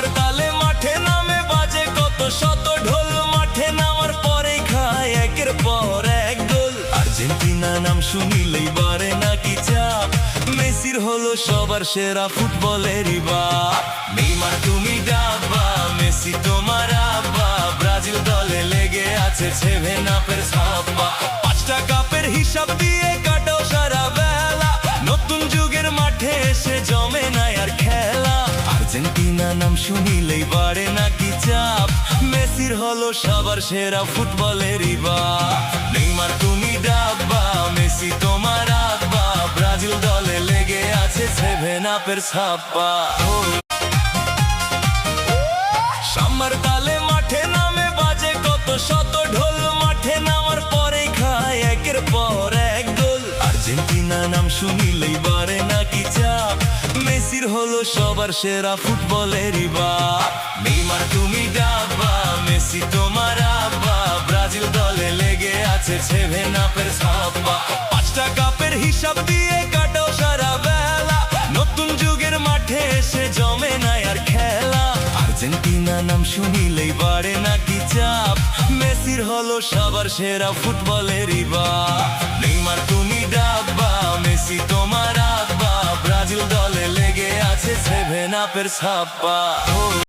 সাম্বার তালে মাঠে নামে বাজে কত শত ঢোল, মাঠে নামার পরে খায় একের পর এক গোল। আর্জেন্টিনা নাম শুনিলেই বাড়ে নাকি চাপ, মেসির হলো সবার সেরা ফুটবলেরই বাপ। নেইমার তুমি ডাব্বা, মেসি তোমার আব্বা, ব্রাজিল দলে লেগে আছে 7 আপের ছাপ্পা। 5টা কাপের হিসাব দিয়ে কাটাও সারা বেলা, নতুন যুগের মাঠে এসে জমে না আর খেলা। আর্জেন্টিনা নাম শুনিলেই বাড়ে নাকি চাপ, মেসির হলো সবার সেরা ফুটবলেরই বাপ। নেইমার তুমি ডাব্বা, মেসি তোমার আব্বা, ব্রাজিল দলে লেগে আছে 7 আপের ছাপ্পা। সাম্বার তালে মাঠে নামে বাজে কত শত ঢোল, মাঠে নামার পরে খায় একের পর এক গোল। আর্জেন্টিনা নাম শুনিলেই বাড়ে নাকি চাপ, মেসির হলো সবার সেরা ফুটবলেরই বাপ। নেইমার তুমি ডাব্বা, মেসি তোমার আব্বা, ব্রাজিল দলে লেগে আছে 7 আপের ছাপ্পা। 5টা কাপের হিসাব দিয়ে কাটাও সারা বেলা, নতুন যুগের মাঠে এসে জমে না আর খেলা। আর্জেন্টিনা নাম শুনিলেই বাড়ে নাকি চাপ, মেসির হলো সবার সেরা ফুটবলেরই বাপ। নেইমার তুমি ডাব্বা, মেসি তোমার আব্বা, ব্রাজিল দলে লেগে আছে 7 আপের ছাপ্পা।